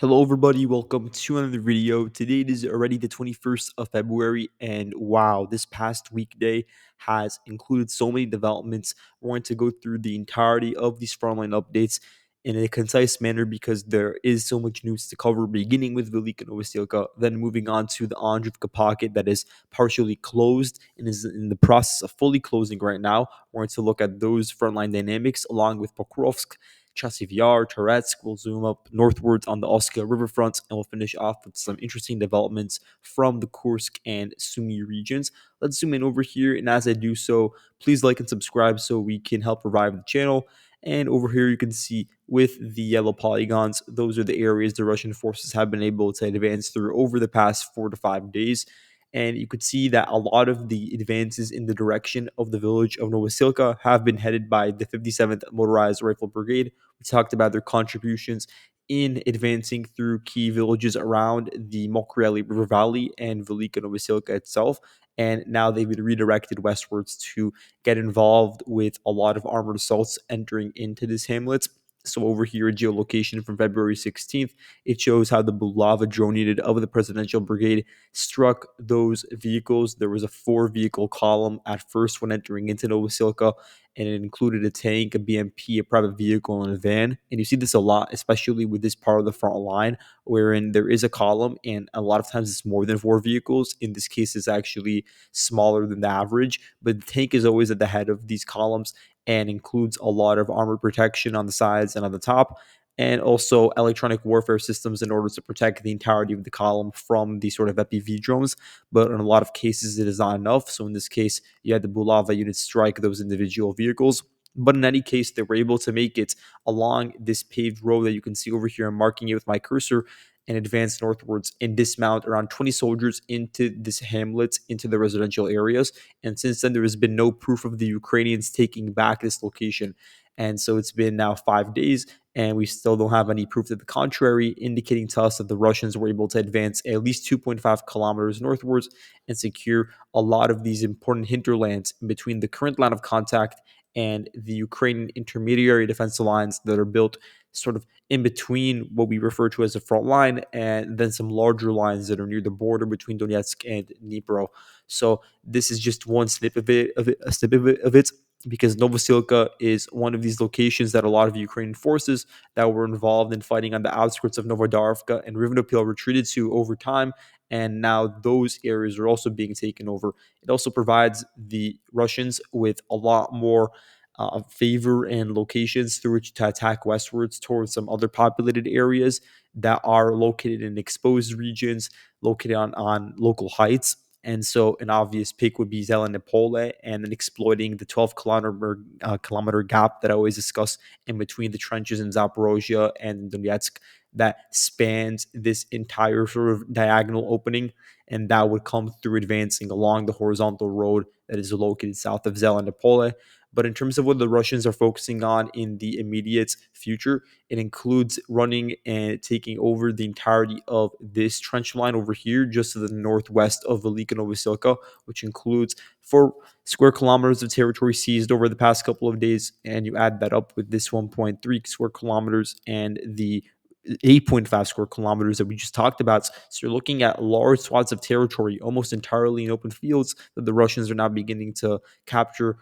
Hello, everybody. Welcome to another video. Today it is already the 21st of February, and wow, this past weekday has included so many developments. We're going to go through the entirety of these frontline updates in a concise manner because there is so much news to cover, beginning with Velyka Novosilka, then moving on to the Andriivka pocket that is partially closed and is in the process of fully closing right now. We're going to look at those frontline dynamics along with Pokrovsk. Chasiv Toretsk. We'll zoom up northwards on the Oskil riverfront, and we'll finish off with some interesting developments from the Kursk and Sumy regions. Let's zoom in over here, and as I do so, please like and subscribe so we can help revive the channel. And over here, you can see with the yellow polygons, those are the areas the Russian forces have been able to advance through over the past 4 to 5 days. And you could see that a lot of the advances in the direction of the village of Novosilka have been headed by the 57th Motorized Rifle Brigade. We talked about their contributions in advancing through key villages around the Mokrieli River Valley and Velyka Novosilka itself. And now they've been redirected westwards to get involved with a lot of armored assaults entering into this hamlet. So over here, a geolocation from February 16th, it shows how the Bulava drone unit of the Presidential Brigade struck those vehicles. There was a 4 vehicle column at first when entering into Novosilka, and it included a tank, a BMP, a private vehicle, and a van. And you see this a lot, especially with this part of the front line, wherein there is a column, and a lot of times it's more than 4 vehicles. In this case, it's actually smaller than the average, but the tank is always at the head of these columns and includes a lot of armor protection on the sides and on the top, and also electronic warfare systems in order to protect the entirety of the column from these sort of FPV drones. But in a lot of cases, it is not enough. So in this case, you had the Bulava unit strike those individual vehicles. But in any case, they were able to make it along this paved road that you can see over here. I'm marking it with my cursor and advance northwards and dismount around 20 soldiers into this hamlet, into the residential areas. And since then, there has been no proof of the Ukrainians taking back this location. And so it's been now 5 days, and we still don't have any proof to the contrary, indicating to us that the Russians were able to advance at least 2.5 kilometers northwards and secure a lot of these important hinterlands in between the current line of contact and the Ukrainian intermediary defense lines that are built sort of in between what we refer to as the front line and then some larger lines that are near the border between Donetsk and Dnipro. So this is just one snip a snip of it, because Novosilka is one of these locations that a lot of Ukrainian forces that were involved in fighting on the outskirts of Novodarivka and Rivnopil retreated to over time, and now those areas are also being taken over. It also provides the Russians with a lot more favor and locations through which to attack westwards towards some other populated areas that are located in exposed regions, located on local heights. And so an obvious pick would be Zelenopole, and then exploiting the 12 kilometer gap that I always discuss in between the trenches in Zaporozhye and Donetsk that spans this entire sort of diagonal opening. And that would come through advancing along the horizontal road that is located south of Zelenopole. But in terms of what the Russians are focusing on in the immediate future, it includes running and taking over the entirety of this trench line over here, just to the northwest of Velyka Novosilka, which includes 4 square kilometers of territory seized over the past couple of days. And you add that up with this 1.3 square kilometers and the 8.5 square kilometers that we just talked about. So you're looking at large swaths of territory, almost entirely in open fields, that the Russians are now beginning to capture,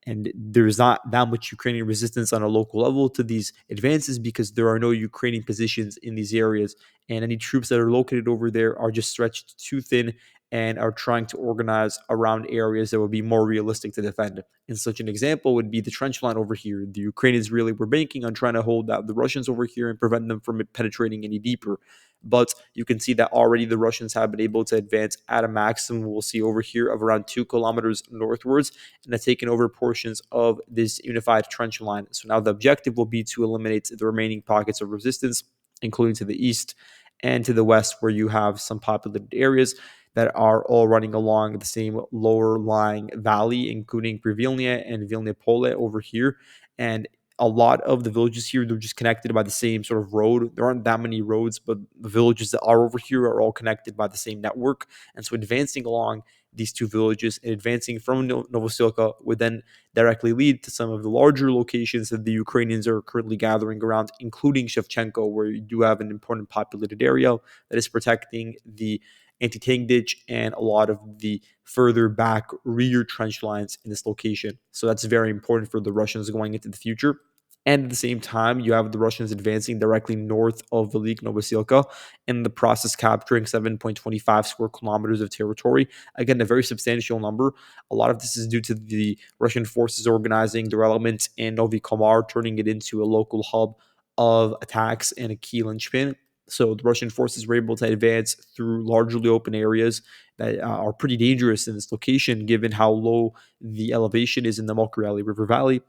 and there's not that much Ukrainian resistance on a local level to these advances because there are no Ukrainian positions in these areas, and any troops that are located over there are just stretched too thin and are trying to organize around areas that would be more realistic to defend. And such an example would be the trench line over here. The Ukrainians really were banking on trying to hold out the Russians over here and prevent them from penetrating any deeper. But you can see that already the Russians have been able to advance at a maximum, we'll see over here, of around 2 kilometers northwards, and have taken over portions of this unified trench line. So now the objective will be to eliminate the remaining pockets of resistance, including to the east and to the west, where you have some populated areas that are all running along the same lower lying valley, including Privilnia and Vilnia Pole over here. And a lot of the villages here, they're just connected by the same sort of road. There aren't that many roads, but the villages that are over here are all connected by the same network. And so advancing along these two villages and advancing from Novosilka would then directly lead to some of the larger locations that the Ukrainians are currently gathering around, including Shevchenko, where you do have an important populated area that is protecting the anti-tank ditch and a lot of the further back rear trench lines in this location. So that's very important for the Russians going into the future. And at the same time, you have the Russians advancing directly north of Velyka Novosilka, in the process capturing 7.25 square kilometers of territory. Again, a very substantial number. A lot of this is due to the Russian forces organizing developments in Novi Komar, turning it into a local hub of attacks and a key linchpin. So the Russian forces were able to advance through largely open areas that are pretty dangerous in this location, given how low the elevation is in the Mokreli River Valley,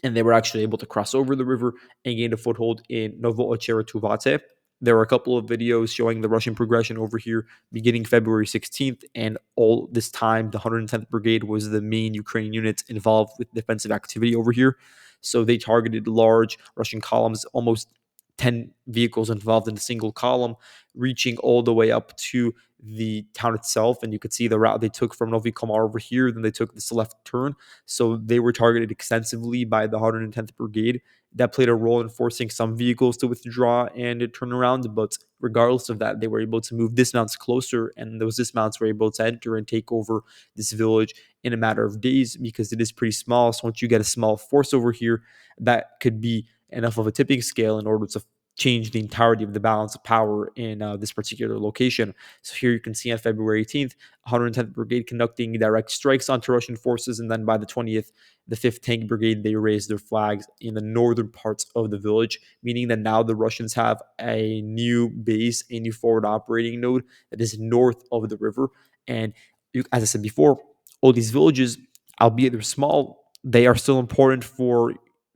and they were actually able to cross over the river and gain a foothold in Novo-Ocheretuvate. There are a couple of videos showing the Russian progression over here beginning February 16th, and all this time, the 110th Brigade was the main Ukrainian unit involved with defensive activity over here. So they targeted large Russian columns, almost 10 vehicles involved in a single column, reaching all the way up to the town itself. And you could see the route they took from Novi Komar over here. Then they took this left turn, so they were targeted extensively by the 110th Brigade. That played a role in forcing some vehicles to withdraw and turn around. But regardless of that, they were able to move dismounts closer, and those dismounts were able to enter and take over this village in a matter of days because it is pretty small. So once you get a small force over here, that could be enough of a tipping scale in order to change the entirety of the balance of power in this particular location. So here you can see on February 18th, 110th Brigade conducting direct strikes onto Russian forces, and then by the 20th, the 5th Tank Brigade, they raised their flags in the northern parts of the village, meaning that now the Russians have a new base, a new forward operating node that is north of the river. And as I said before, all these villages, albeit they're small, they are still important for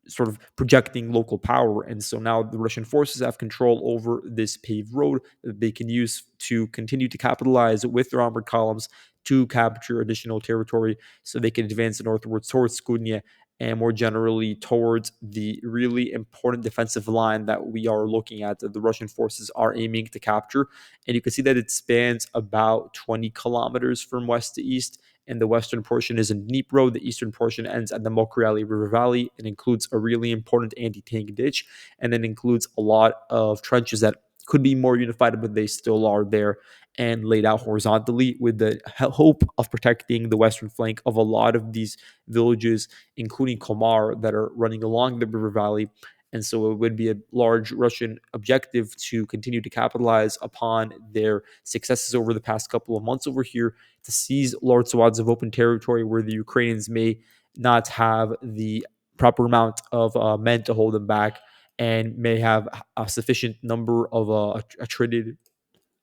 sort of projecting local power. And so now the Russian forces have control over this paved road that they can use to continue to capitalize with their armored columns to capture additional territory so they can advance northwards towards Skudnia and more generally towards the really important defensive line that we are looking at, that the Russian forces are aiming to capture. And you can see that it spans about 20 kilometers from west to east, and the western portion is in Dnipro. The eastern portion ends at the Mokreli River Valley. It includes a really important anti-tank ditch, and then includes a lot of trenches that could be more unified, but they still are there and laid out horizontally with the hope of protecting the western flank of a lot of these villages, including Komar, that are running along the river valley. And so it would be a large Russian objective to continue to capitalize upon their successes over the past couple of months over here, to seize large swaths of open territory where the Ukrainians may not have the proper amount of men to hold them back, and may have a sufficient number of attrited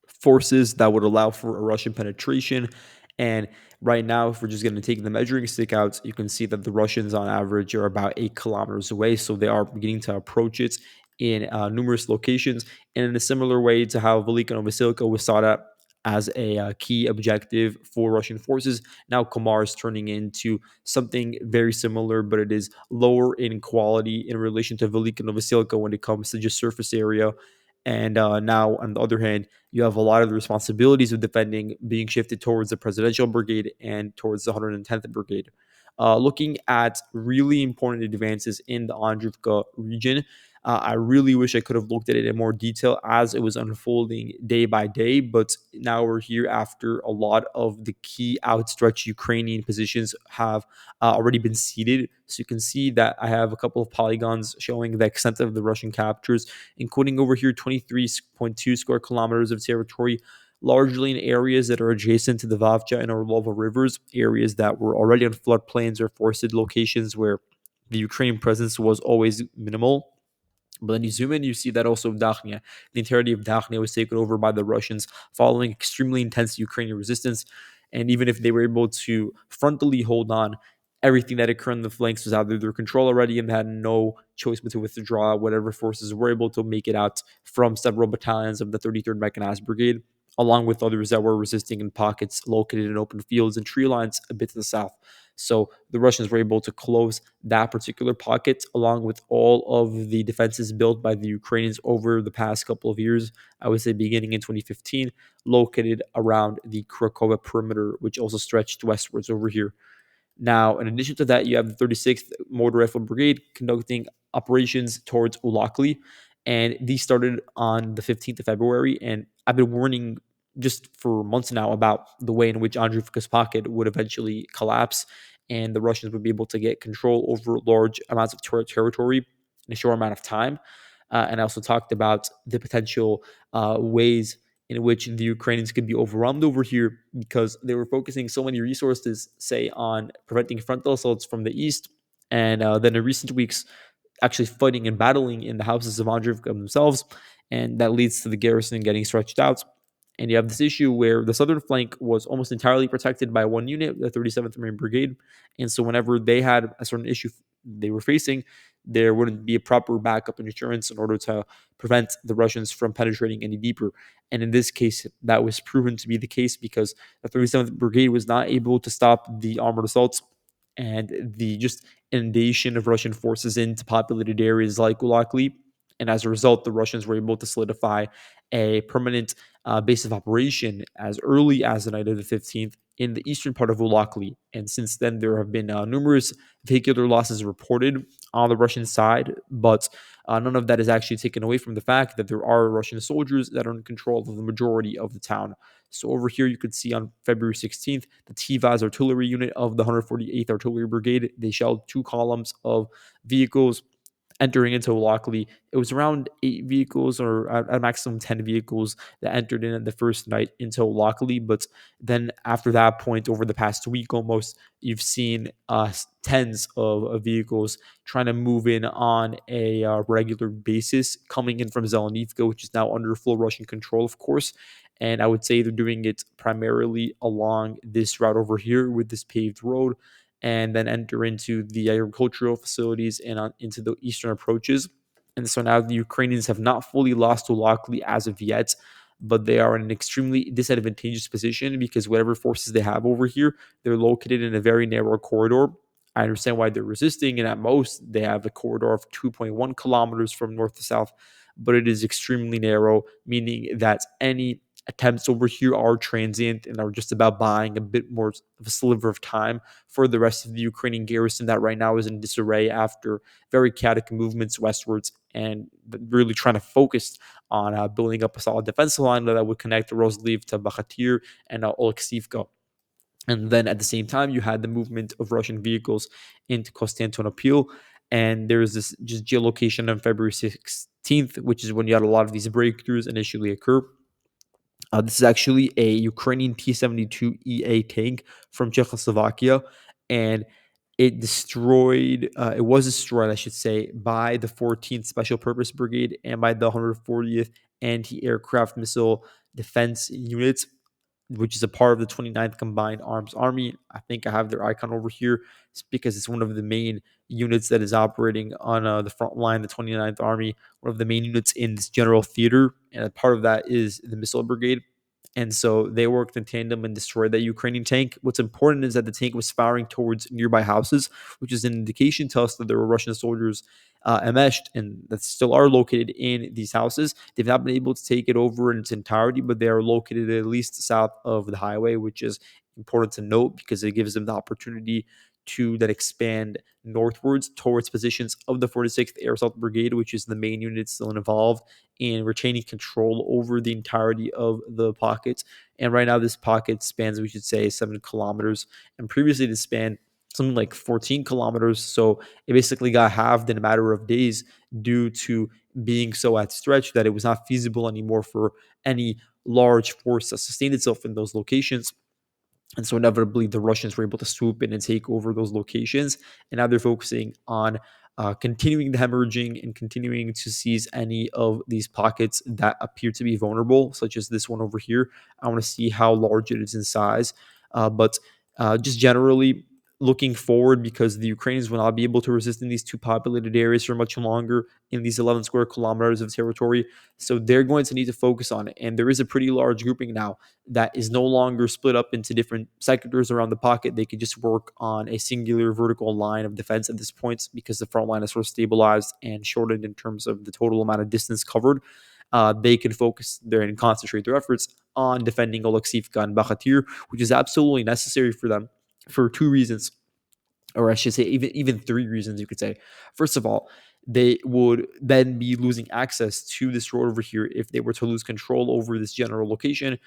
forces that would allow for a Russian penetration. And right now, if we're just going to take the measuring stick out, you can see that the Russians on average are about 8 kilometers away. So they are beginning to approach it in numerous locations. And in a similar way to how Velyka Novosilka was sought out as a key objective for Russian forces, now Komar is turning into something very similar, but it is lower in quality in relation to Velyka Novosilka when it comes to just surface area. And now, on the other hand, you have a lot of the responsibilities of defending being shifted towards the Presidential Brigade and towards the 110th Brigade. Looking at really important advances in the Andriivka region, I really wish I could have looked at it in more detail as it was unfolding day by day, but now we're here after a lot of the key outstretched Ukrainian positions have already been ceded. So you can see that I have a couple of polygons showing the extent of the Russian captures, including over here 23.2 square kilometers of territory, largely in areas that are adjacent to the Vavcha and Orlova rivers, areas that were already on floodplains or forested locations where the Ukrainian presence was always minimal. But then you zoom in, you see that also Dakhnia, the entirety of Dakhnia was taken over by the Russians following extremely intense Ukrainian resistance. And even if they were able to frontally hold on, everything that occurred in the flanks was out of their control already, and they had no choice but to withdraw whatever forces were able to make it out from several battalions of the 33rd Mechanized Brigade, along with others that were resisting in pockets located in open fields and tree lines a bit to the south. So the Russians were able to close that particular pocket along with all of the defenses built by the Ukrainians over the past couple of years. I would say beginning in 2015, located around the Krakow perimeter, which also stretched westwards over here. Now, in addition to that, you have the 36th Motor Rifle Brigade conducting operations towards Ulakli, and these started on the 15th of February. And I've been warning just for months now about the way in which Andriivka's pocket would eventually collapse, and the Russians would be able to get control over large amounts of territory in a short amount of time. And I also talked about the potential ways in which the Ukrainians could be overwhelmed over here because they were focusing so many resources, say, on preventing frontal assaults from the east, and then in recent weeks, actually fighting and battling in the houses of Andriivka themselves, and that leads to the garrison getting stretched out. And you have this issue where the southern flank was almost entirely protected by one unit, the 37th Marine Brigade. And so whenever they had a certain issue they were facing, there wouldn't be a proper backup and insurance in order to prevent the Russians from penetrating any deeper. And in this case, that was proven to be the case because the 37th Brigade was not able to stop the armored assaults and the just inundation of Russian forces into populated areas like Ulakli. And as a result, the Russians were able to solidify a permanent base of operation as early as the night of the 15th in the eastern part of Ulakli. And since then, there have been numerous vehicular losses reported on the Russian side, but none of that is actually taken away from the fact that there are Russian soldiers that are in control of the majority of the town. So over here, you could see on February 16th, the Tivaz artillery unit of the 148th Artillery Brigade, they shelled two columns of vehicles entering into Lockley. It was around 8 vehicles or at maximum 10 vehicles that entered in the first night into Lockley. But then after that point, over the past week almost, you've seen tens of vehicles trying to move in on a regular basis, coming in from Zelenivka, which is now under full Russian control, of course. And I would say they're doing it primarily along this route over here with this paved road and then enter into the agricultural facilities and into the eastern approaches. And so now the Ukrainians have not fully lost Ulakli as of yet, but they are in an extremely disadvantageous position because whatever forces they have over here, they're located in a very narrow corridor. I understand why they're resisting, and at most they have a corridor of 2.1 kilometers from north to south, but it is extremely narrow, meaning that any attempts over here are transient and are just about buying a bit more of a sliver of time for the rest of the Ukrainian garrison that right now is in disarray after very chaotic movements westwards and really trying to focus on building up a solid defensive line that would connect Rozliv to Bakhatir and Oleksivka. And then at the same time, you had the movement of Russian vehicles into Konstantinopil. And there's this just geolocation on February 16th, which is when you had a lot of these breakthroughs initially occur. This is actually a Ukrainian T-72 EA tank from Czechoslovakia, and it was destroyed, I should say, by the 14th Special Purpose Brigade and by the 140th Anti-Aircraft Missile Defense Unit, which is a part of the 29th Combined Arms Army. I think I have their icon over here because it's one of the main units that is operating on the front line, the 29th Army, one of the main units in this general theater. And a part of that is the Missile Brigade. And so they worked in tandem and destroyed that Ukrainian tank. What's important is that the tank was firing towards nearby houses, which is an indication to us that there were Russian soldiers enmeshed and that still are located in these houses. They've not been able to take it over in its entirety, but they are located at least south of the highway, which is important to note because it gives them the opportunity to then expand northwards towards positions of the 46th Air Assault Brigade, which is the main unit still involved in retaining control over the entirety of the pocket. And right now, this pocket spans, we should say, 7 kilometers, and previously it spanned something like 14 kilometers. So it basically got halved in a matter of days due to being so at stretch that it was not feasible anymore for any large force to sustain itself in those locations. And so inevitably, the Russians were able to swoop in and take over those locations. And now they're focusing on continuing the hemorrhaging and continuing to seize any of these pockets that appear to be vulnerable, such as this one over here. I want to see how large it is in size. But just generally, looking forward, because the Ukrainians will not be able to resist in these two populated areas for much longer in these 11 square kilometers of territory. So they're going to need to focus on it. And there is a pretty large grouping now that is no longer split up into different sectors around the pocket. They can just work on a singular vertical line of defense at this point, because the front line is sort of stabilized and shortened in terms of the total amount of distance covered. They can focus there and concentrate their efforts on defending Oleksivka and Bakhatir, which is absolutely necessary for them for two reasons, or I should say, even three reasons, you could say. First of all, they would then be losing access to this road over here if they were to lose control over this general location.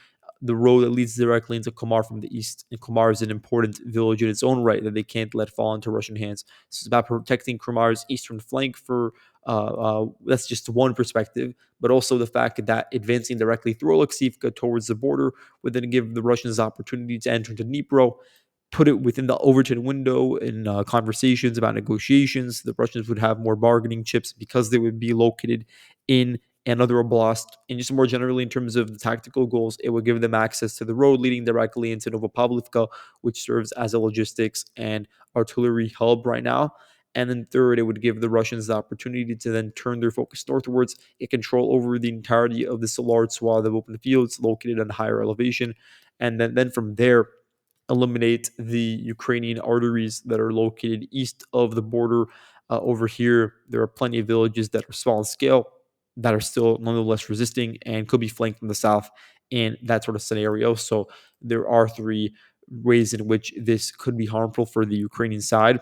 The road that leads directly into Kamar from the east, and Kamar is an important village in its own right that they can't let fall into Russian hands. So it's about protecting Kamar's eastern flank. For that's just one perspective, but also the fact that advancing directly through Oleksivka towards the border would then give the Russians the opportunity to enter into Dnipro, put it within the Overton window in conversations about negotiations. The Russians would have more bargaining chips because they would be located in another oblast. And just more generally, in terms of the tactical goals, it would give them access to the road leading directly into Novopavlivka, which serves as a logistics and artillery hub right now. And then third, it would give the Russians the opportunity to then turn their focus northwards, get control over the entirety of this large swath of open fields located on higher elevation. And then from there, eliminate the Ukrainian arteries that are located east of the border. Over here, there are plenty of villages that are small in scale that are still nonetheless resisting and could be flanked from the south in that sort of scenario. So there are three ways in which this could be harmful for the Ukrainian side.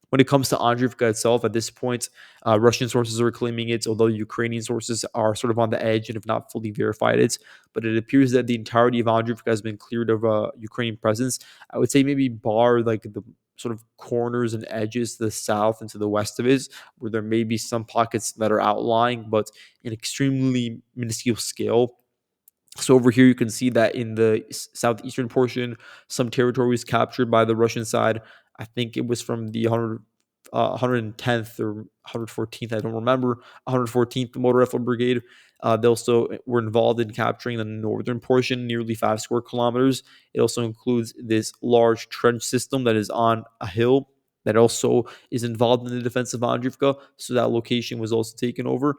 When it comes to Andriivka itself, at this point, Russian sources are claiming it, although Ukrainian sources are sort of on the edge and have not fully verified it. But it appears that the entirety of Andriivka has been cleared of Ukrainian presence. I would say maybe bar like the sort of corners and edges to the south and to the west of it, where there may be some pockets that are outlying, but in extremely minuscule scale. So over here, you can see that in the southeastern portion, some territory was captured by the Russian side. I think it was from the 110th or 114th, I don't remember, 114th Motor Rifle Brigade. They also were involved in capturing the northern portion, nearly 5 square kilometers. It also includes this large trench system that is on a hill that also is involved in the defense of Andriivka. So that location was also taken over,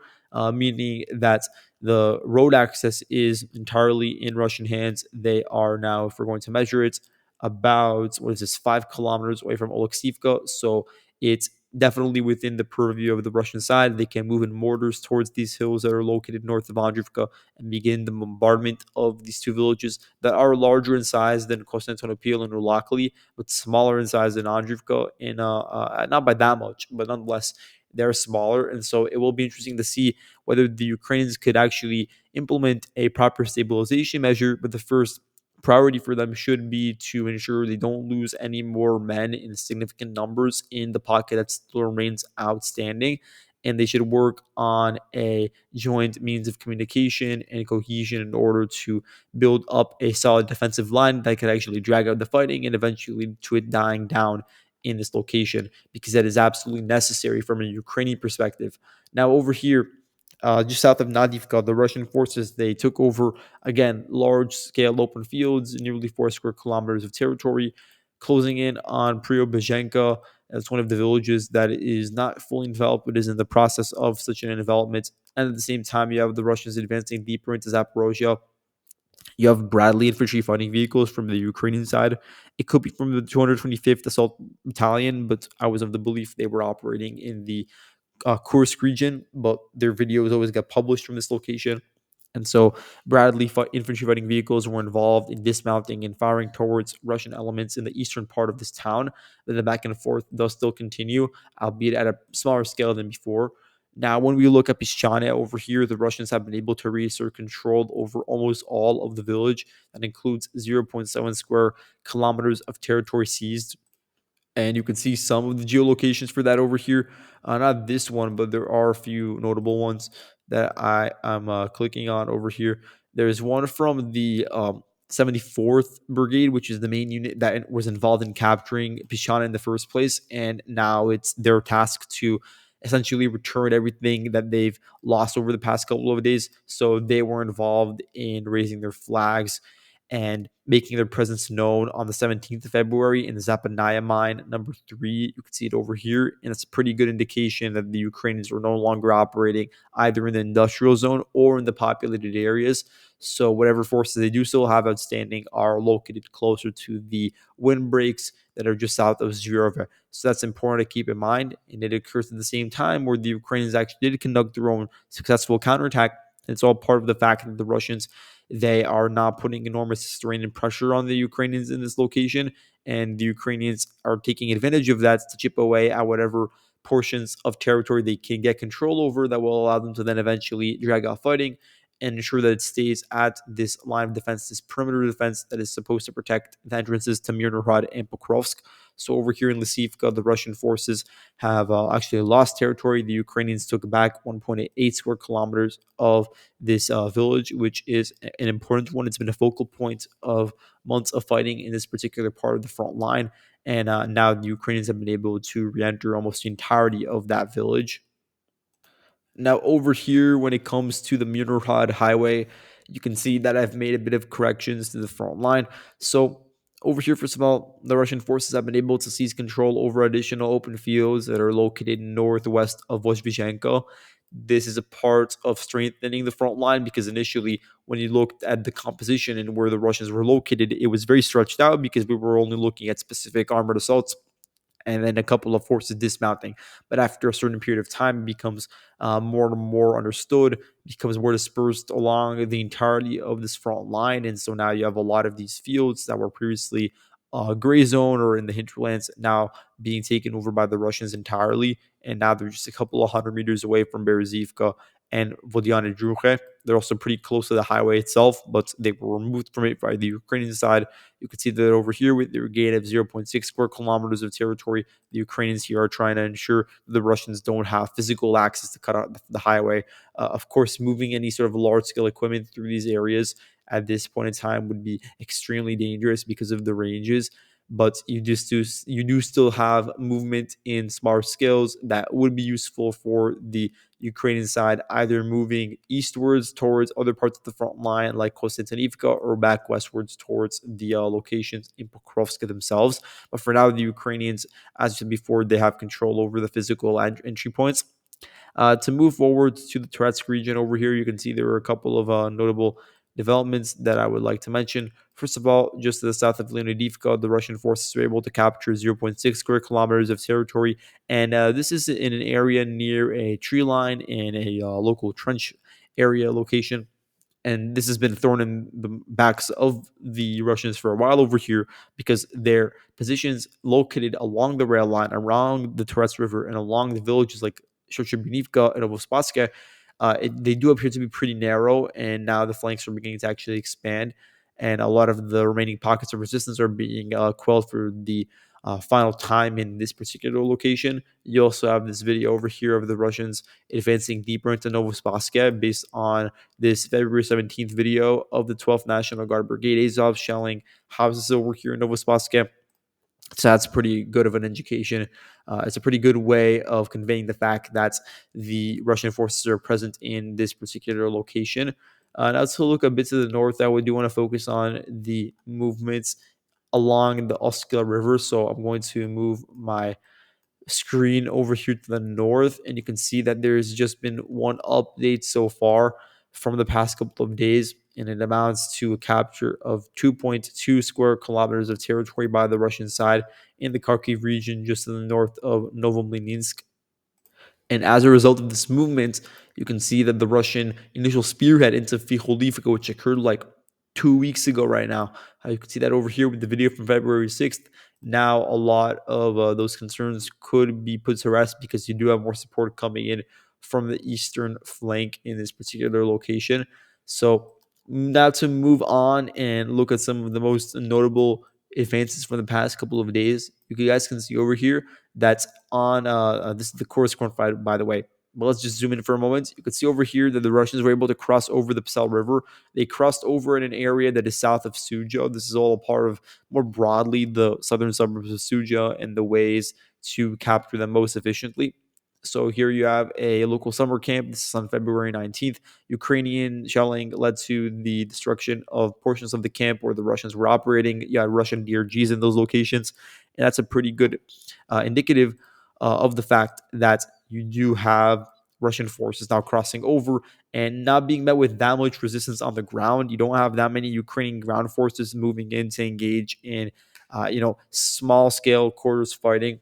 meaning that the road access is entirely in Russian hands. They are now, if we're going to measure it, about, what is this, 5 kilometers away from Oleksivka. So it's definitely within the purview of the Russian side. They can move in mortars towards these hills that are located north of Andriivka and begin the bombardment of these two villages that are larger in size than Konstantinopil and Ulakli, but smaller in size than Andriivka. In not by that much, but nonetheless, they're smaller. And so it will be interesting to see whether the Ukrainians could actually implement a proper stabilization measure. But the first priority for them should be to ensure they don't lose any more men in significant numbers in the pocket that still remains outstanding. And they should work on a joint means of communication and cohesion in order to build up a solid defensive line that could actually drag out the fighting and eventually lead to it dying down in this location, because that is absolutely necessary from a Ukrainian perspective. Now, over here, just south of Nadivka, the Russian forces, they took over, again, large-scale open fields, nearly 4 square kilometers of territory, closing in on Preobrazhenka. That's one of the villages that is not fully developed, but is in the process of such an development. And at the same time, you have the Russians advancing deeper into Zaporozhye. You have Bradley infantry fighting vehicles from the Ukrainian side. It could be from the 225th Assault Battalion, but I was of the belief they were operating in the Kursk region, but their videos always get published from this location. And so Bradley infantry fighting vehicles were involved in dismounting and firing towards Russian elements in the eastern part of this town. Then the back and forth does still continue, albeit at a smaller scale than before. Now, when we look at Pischane over here, the Russians have been able to reassert control over almost all of the village. That includes zero point 0.7 square kilometers of territory seized, and you can see some of the geolocations for that over here. Not this one, but there are a few notable ones that I am clicking on over here. There's one from the 74th Brigade, which is the main unit that was involved in capturing Pishana in the first place, and now it's their task to essentially return everything that they've lost over the past couple of days. So they were involved in raising their flags and making their presence known on the 17th of February in the Zapadnaya mine, number 3. You can see it over here, and it's a pretty good indication that the Ukrainians are no longer operating either in the industrial zone or in the populated areas. So whatever forces they do still have outstanding are located closer to the windbreaks that are just south of Zhurova. So that's important to keep in mind. And it occurs at the same time where the Ukrainians actually did conduct their own successful counterattack. It's all part of the fact that the Russians, they are not putting enormous strain and pressure on the Ukrainians in this location, and the Ukrainians are taking advantage of that to chip away at whatever portions of territory they can get control over that will allow them to then eventually drag out fighting and ensure that it stays at this line of defense, this perimeter defense that is supposed to protect the entrances to Mirnorod and Pokrovsk. So over here in Lysivka, the Russian forces have actually lost territory. The Ukrainians took back 1.8 square kilometers of this village, which is an important one. It's been a focal point of months of fighting in this particular part of the front line. And now the Ukrainians have been able to re-enter almost the entirety of that village. Now, over here, when it comes to the Murad Highway, you can see that I've made a bit of corrections to the front line. So, over here, first of all, the Russian forces have been able to seize control over additional open fields that are located northwest of Vozhvizhenko. This is a part of strengthening the front line because initially, when you looked at the composition and where the Russians were located, it was very stretched out because we were only looking at specific armored assaults and then a couple of forces dismounting. But after a certain period of time, it becomes more and more understood, becomes more dispersed along the entirety of this front line. And so now you have a lot of these fields that were previously gray zone or in the hinterlands now being taken over by the Russians entirely. And now they're just a couple of 100 meters away from Berezivka and Vodiane Druche. They're also pretty close to the highway itself, but they were removed from it by the Ukrainian side. You can see that over here with their gain of zero point 0.6 square kilometers of territory, the Ukrainians here are trying to ensure the Russians don't have physical access to cut out the highway. Of course, moving any sort of large scale equipment through these areas at this point in time would be extremely dangerous because of the ranges. But you do still have movement in smaller scales that would be useful for the Ukrainian side, either moving eastwards towards other parts of the front line like Konstantinivka or back westwards towards the locations in Pokrovsk themselves. But for now, the Ukrainians, as I said before, they have control over the physical entry points. To move forward to the Toretsk region over here, you can see there are a couple of notable developments that I would like to mention. First of all, just to the south of Leonidivka, the Russian forces were able to capture zero point 0.6 square kilometers of territory, and this is in an area near a tree line and a local trench area location. And this has been thrown in the backs of the Russians for a while over here because their positions located along the rail line, around the Toretsk River, and along the villages like Shoshibinivka and Ovospatske, they do appear to be pretty narrow, and now the flanks are beginning to actually expand, and a lot of the remaining pockets of resistance are being quelled for the final time in this particular location. You also have this video over here of the Russians advancing deeper into Novospassky based on this February 17th video of the 12th National Guard Brigade Azov shelling houses over here in Novospassky. So that's pretty good of an indication. It's a pretty good way of conveying the fact that the Russian forces are present in this particular location. Now to look a bit to the north, I would do want to focus on the movements along the Oskil River. So I'm going to move my screen over here to the north, and you can see that there's just been one update so far from the past couple of days, and it amounts to a capture of 2.2 square kilometers of territory by the Russian side in the Kharkiv region just to the north of Novomlinsk. And as a result of this movement, you can see that the Russian initial spearhead into Fikholivka, which occurred like 2 weeks ago right now, you can see that over here with the video from February 6th. Now, a lot of those concerns could be put to rest because you do have more support coming in from the eastern flank in this particular location. So, now to move on and look at some of the most notable advances from the past couple of days, you guys can see over here that's on this is the Kursk front fight, by the way. But let's just zoom in for a moment. You can see over here that the Russians were able to cross over the Psel River. They crossed over in an area that is south of Suja. This is all a part of, more broadly, the southern suburbs of Suja and the ways to capture them most efficiently. So here you have a local summer camp. This is on February 19th. Ukrainian shelling led to the destruction of portions of the camp where the Russians were operating. You had Russian DRGs in those locations. And that's a pretty good indicative of the fact that you do have Russian forces now crossing over and not being met with that much resistance on the ground. You don't have that many Ukrainian ground forces moving in to engage in, small scale quarters fighting.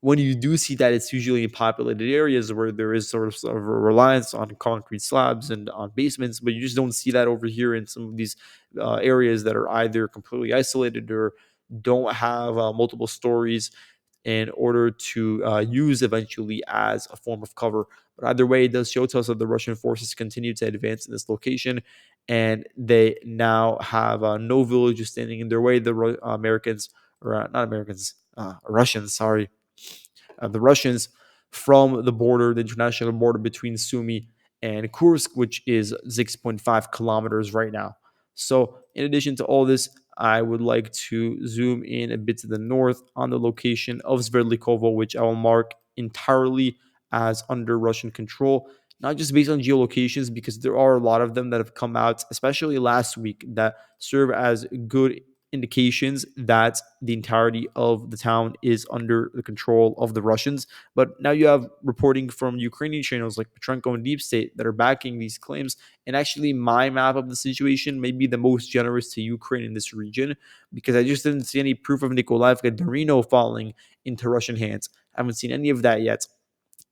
When you do see that, it's usually in populated areas where there is sort of a reliance on concrete slabs and on basements, but you just don't see that over here in some of these areas that are either completely isolated or don't have multiple stories in order to use eventually as a form of cover. But either way, it does show to us that the Russian forces continue to advance in this location, and they now have no villages standing in their way. The Americans, or not Americans, Russians, sorry, the Russians from the border, the international border between Sumy and Kursk, which is 6.5 kilometers right now. So, in addition to all this, I would like to zoom in a bit to the north on the location of Sverdlikovo, which I will mark entirely as under Russian control, not just based on geolocations, because there are a lot of them that have come out, especially last week, that serve as good indications that the entirety of the town is under the control of the Russians. But now you have reporting from Ukrainian channels like Petrenko and Deep State that are backing these claims. And actually, my map of the situation may be the most generous to Ukraine in this region because I just didn't see any proof of Nikolaevka Dorino falling into Russian hands. I haven't seen any of that yet.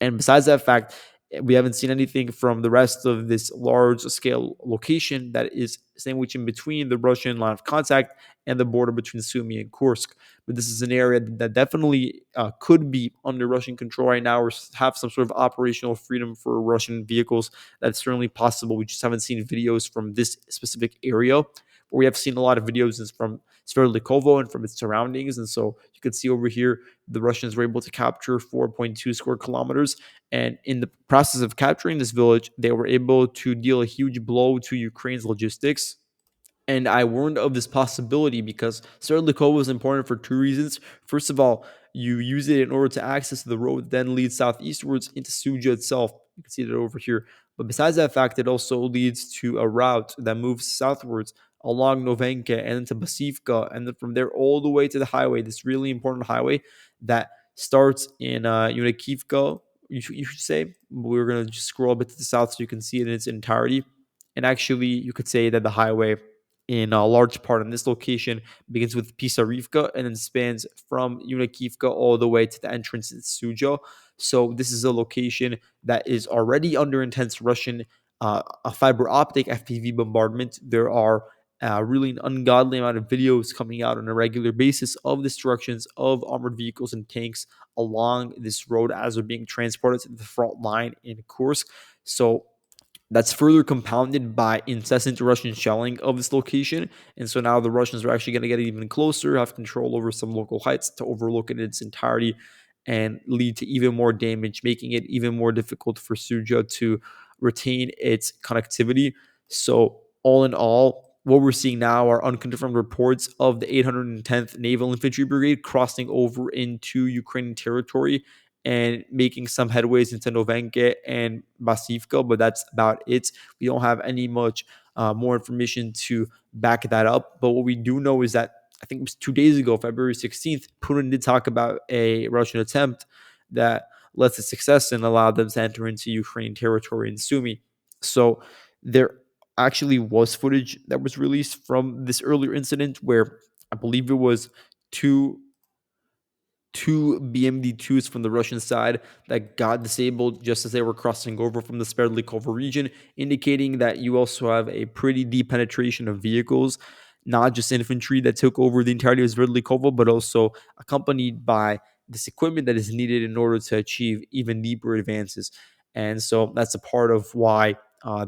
And besides that fact, we haven't seen anything from the rest of this large scale location that is sandwiched in between the Russian line of contact and the border between Sumy and Kursk. But this is an area that definitely could be under Russian control right now or have some sort of operational freedom for Russian vehicles. That's certainly possible. We just haven't seen videos from this specific area. But we have seen a lot of videos from Sverdlikovo and from its surroundings. And so you can see over here the Russians were able to capture 4.2 square kilometers. And in the process of capturing this village, they were able to deal a huge blow to Ukraine's logistics. And I warned of this possibility because Sverdlikovo is important for two reasons. First of all, you use it in order to access the road that then leads southeastwards into Suja itself. You can see that over here. But besides that fact, it also leads to a route that moves southwards along Novenka and into Basivka, and then from there all the way to the highway, this really important highway that starts in Unikivka, you should say. We're going to just scroll a bit to the south so you can see it in its entirety. And actually, you could say that the highway in a large part in this location begins with Pisarivka and then spans from Unikivka all the way to the entrance in Sujo. So this is a location that is already under intense Russian a fiber optic FPV bombardment. There are really an ungodly amount of videos coming out on a regular basis of destructions of armored vehicles and tanks along this road as they're being transported to the front line in Kursk. So that's further compounded by incessant Russian shelling of this location. And so now the Russians are actually going to get even closer, have control over some local heights to overlook it in its entirety and lead to even more damage, making it even more difficult for Suja to retain its connectivity. So, all in all, what we're seeing now are unconfirmed reports of the 810th Naval Infantry Brigade crossing over into Ukrainian territory and making some headways into Novenke and Basivka, but that's about it. We don't have any much more information to back that up. But what we do know is that I think it was 2 days ago, February 16th, Putin did talk about a Russian attempt that led to success and allowed them to enter into Ukrainian territory in Sumy. So there actually was footage that was released from this earlier incident where I believe it was two BMD2s from the Russian side that got disabled just as they were crossing over from the Sverdlikovo region, indicating that you also have a pretty deep penetration of vehicles, not just infantry that took over the entirety of Sverdlikovo, but also accompanied by this equipment that is needed in order to achieve even deeper advances. And so that's a part of why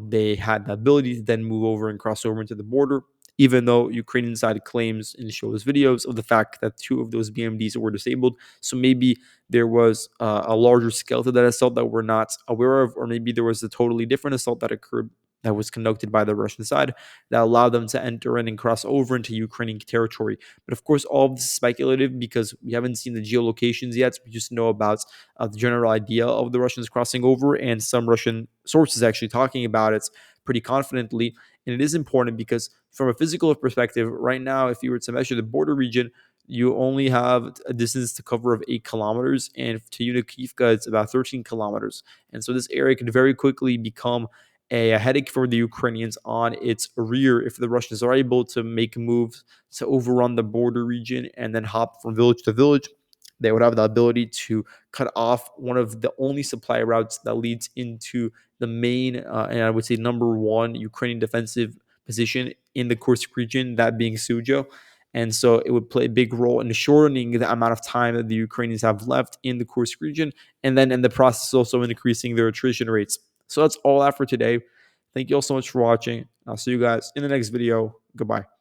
they had the ability to then move over and cross over into the border, even though Ukrainian side claims and shows videos of the fact that two of those BMDs were disabled. So maybe there was a larger scale to that assault that we're not aware of, or maybe there was a totally different assault that occurred. that was conducted by the Russian side that allowed them to enter in and cross over into Ukrainian territory. But of course, all of this is speculative because we haven't seen the geolocations yet. We just know about the general idea of the Russians crossing over, and some Russian sources actually talking about it pretty confidently. And it is important because, from a physical perspective, right now, if you were to measure the border region, you only have a distance to cover of 8 kilometers, and to Univka, it's about 13 kilometers. And so this area could very quickly become a headache for the Ukrainians on its rear if the Russians are able to make moves to overrun the border region and then hop from village to village. They would have the ability to cut off one of the only supply routes that leads into the main, and I would say number one Ukrainian defensive position in the Kursk region, that being Sujo. And so it would play a big role in shortening the amount of time that the Ukrainians have left in the Kursk region, and then in the process also increasing their attrition rates. So that's all that for today. Thank you all so much for watching. I'll see you guys in the next video. Goodbye.